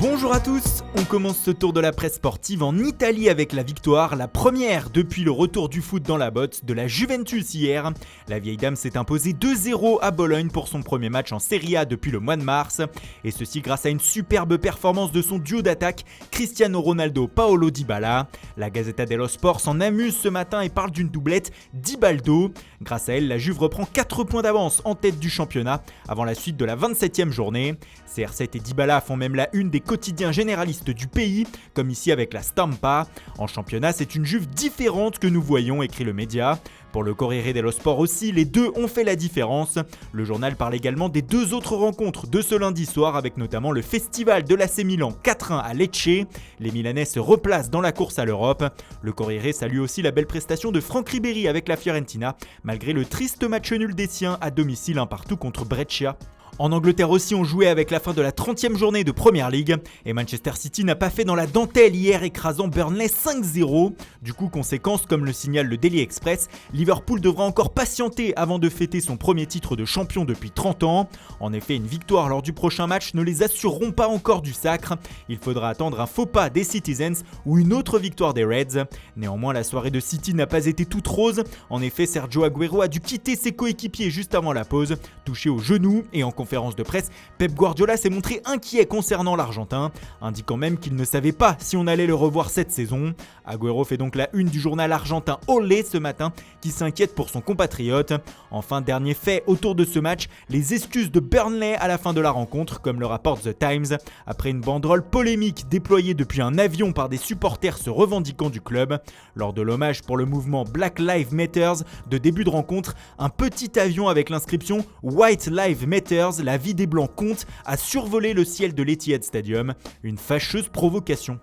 Bonjour à tous, on commence ce tour de la presse sportive en Italie avec la victoire, la première depuis le retour du foot dans la botte de la Juventus hier. La vieille dame s'est imposée 2-0 à Bologne pour son premier match en Serie A depuis le mois de mars, et ceci grâce à une superbe performance de son duo d'attaque Cristiano Ronaldo-Paolo Dybala. La Gazzetta dello Sport s'en amuse ce matin et parle d'une doublette Dybaldo. Grâce à elle, la Juve reprend 4 points d'avance en tête du championnat avant la suite de la 27e journée. CR7 et Dybala font même la une des quotidiens généralistes du pays, comme ici avec la Stampa. En championnat, c'est une Juve différente que nous voyons, écrit le média. Pour le Corriere dello Sport aussi, les deux ont fait la différence. Le journal parle également des deux autres rencontres de ce lundi soir, avec notamment le festival de l'AC Milan 4-1 à Lecce. Les Milanais se replacent dans la course à l'Europe. Le Corriere salue aussi la belle prestation de Franck Ribéry avec la Fiorentina, malgré le triste match nul des siens à domicile 1-1 contre Brescia. En Angleterre aussi, on jouait avec la fin de la 30e journée de Premier League et Manchester City n'a pas fait dans la dentelle hier, écrasant Burnley 5-0. Du coup, conséquence, comme le signale le Daily Express, Liverpool devra encore patienter avant de fêter son premier titre de champion depuis 30 ans. En effet, une victoire lors du prochain match ne les assureront pas encore du sacre. Il faudra attendre un faux pas des Citizens ou une autre victoire des Reds. Néanmoins, la soirée de City n'a pas été toute rose. En effet, Sergio Aguero a dû quitter ses coéquipiers juste avant la pause, touché au genou, et en conférence de presse, Pep Guardiola s'est montré inquiet concernant l'Argentin, indiquant même qu'il ne savait pas si on allait le revoir cette saison. Aguero fait donc la une du journal argentin Olé ce matin, qui s'inquiète pour son compatriote. Enfin, dernier fait autour de ce match, les excuses de Burnley à la fin de la rencontre, comme le rapporte The Times, après une banderole polémique déployée depuis un avion par des supporters se revendiquant du club. Lors de l'hommage pour le mouvement Black Lives Matter de début de rencontre, un petit avion avec l'inscription White Lives Matter, la vie des blancs compte, a survolé le ciel de l'Etihad Stadium. Une fâcheuse provocation.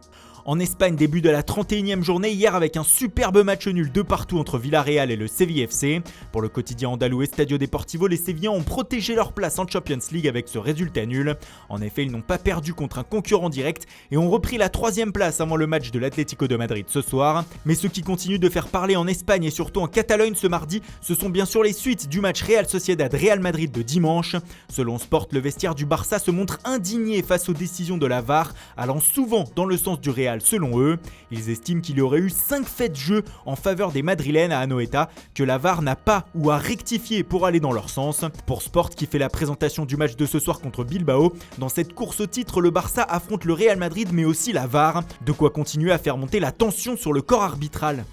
En Espagne, début de la 31e journée hier avec un superbe match nul de partout entre Villarreal et le Séville FC. Pour le quotidien andalou Estadio Deportivo, les Sévillans ont protégé leur place en Champions League avec ce résultat nul. En effet, ils n'ont pas perdu contre un concurrent direct et ont repris la 3e place avant le match de l'Atlético de Madrid ce soir. Mais ce qui continue de faire parler en Espagne et surtout en Catalogne ce mardi, ce sont bien sûr les suites du match Real Sociedad-Real Madrid de dimanche. Selon Sport, le vestiaire du Barça se montre indigné face aux décisions de la VAR, allant souvent dans le sens du Real. Selon eux, ils estiment qu'il y aurait eu 5 faits de jeu en faveur des Madrilènes à Anoeta que la VAR n'a pas ou a rectifié pour aller dans leur sens. Pour Sport, qui fait la présentation du match de ce soir contre Bilbao, dans cette course au titre, le Barça affronte le Real Madrid mais aussi la VAR, de quoi continuer à faire monter la tension sur le corps arbitral.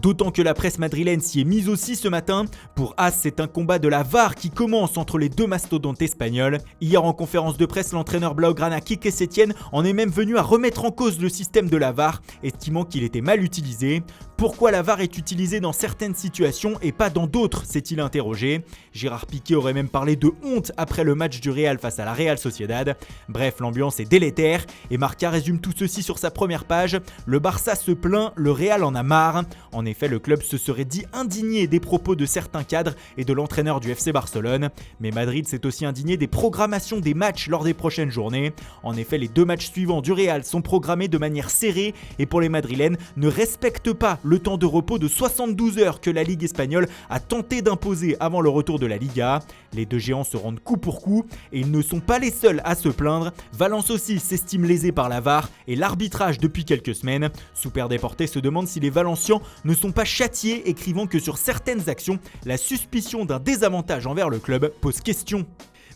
D'autant que la presse madrilène s'y est mise aussi ce matin. Pour As, c'est un combat de la VAR qui commence entre les deux mastodontes espagnols. Hier en conférence de presse, l'entraîneur blaugrana Quique Setién en est même venu à remettre en cause le système de la VAR, estimant qu'il était mal utilisé. Pourquoi la VAR est utilisée dans certaines situations et pas dans d'autres, s'est-il interrogé. Gérard Piqué aurait même parlé de honte après le match du Real face à la Real Sociedad. Bref, l'ambiance est délétère et Marca résume tout ceci sur sa première page. Le Barça se plaint, le Real en a marre. En effet, le club se serait dit indigné des propos de certains cadres et de l'entraîneur du FC Barcelone. Mais Madrid s'est aussi indigné des programmations des matchs lors des prochaines journées. En effet, les 2 matchs suivants du Real sont programmés de manière serrée et pour les Madrilènes ne respectent pas le temps de repos de 72 heures que la Ligue espagnole a tenté d'imposer avant le retour de la Liga. Les deux géants se rendent coup pour coup et ils ne sont pas les seuls à se plaindre. Valence aussi s'estime lésé par la VAR et l'arbitrage depuis quelques semaines. Super Deportes se demande si les Valencians ne sont pas châtiés, écrivant que sur certaines actions, la suspicion d'un désavantage envers le club pose question.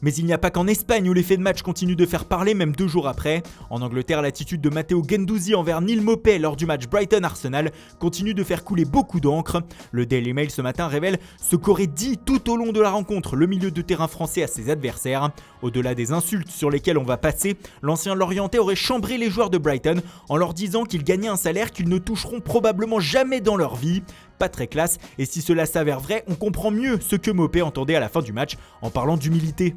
Mais il n'y a pas qu'en Espagne où l'effet de match continue de faire parler même 2 jours après. En Angleterre, l'attitude de Matteo Guendouzi envers Neil Maupay lors du match Brighton-Arsenal continue de faire couler beaucoup d'encre. Le Daily Mail ce matin révèle ce qu'aurait dit tout au long de la rencontre le milieu de terrain français à ses adversaires. Au-delà des insultes sur lesquelles on va passer, l'ancien Lorientais aurait chambré les joueurs de Brighton en leur disant qu'ils gagnaient un salaire qu'ils ne toucheront probablement jamais dans leur vie. Pas très classe, et si cela s'avère vrai, on comprend mieux ce que Maupay entendait à la fin du match en parlant d'humilité.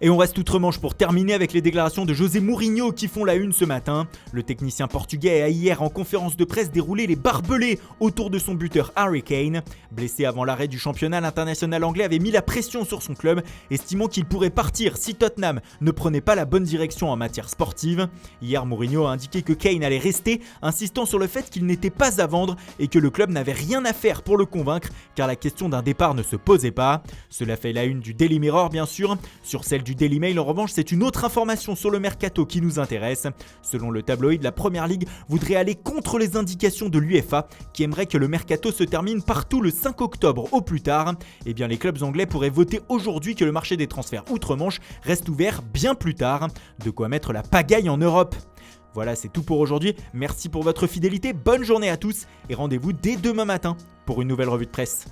Et on reste outre-Manche pour terminer avec les déclarations de José Mourinho qui font la une ce matin. Le technicien portugais a hier en conférence de presse déroulé les barbelés autour de son buteur Harry Kane. Blessé avant l'arrêt du championnat, l'international anglais avait mis la pression sur son club, estimant qu'il pourrait partir si Tottenham ne prenait pas la bonne direction en matière sportive. Hier, Mourinho a indiqué que Kane allait rester, insistant sur le fait qu'il n'était pas à vendre et que le club n'avait rien à faire faire pour le convaincre car la question d'un départ ne se posait pas. Cela fait la une du Daily Mirror bien sûr. Sur celle du Daily Mail en revanche, c'est une autre information sur le mercato qui nous intéresse. Selon le tabloïd, la Première Ligue voudrait aller contre les indications de l'UEFA qui aimerait que le mercato se termine partout le 5 octobre au plus tard. Eh bien les clubs anglais pourraient voter aujourd'hui que le marché des transferts outre-Manche reste ouvert bien plus tard. De quoi mettre la pagaille en Europe. Voilà, c'est tout pour aujourd'hui. Merci pour votre fidélité, bonne journée à tous et rendez-vous dès demain matin pour une nouvelle revue de presse.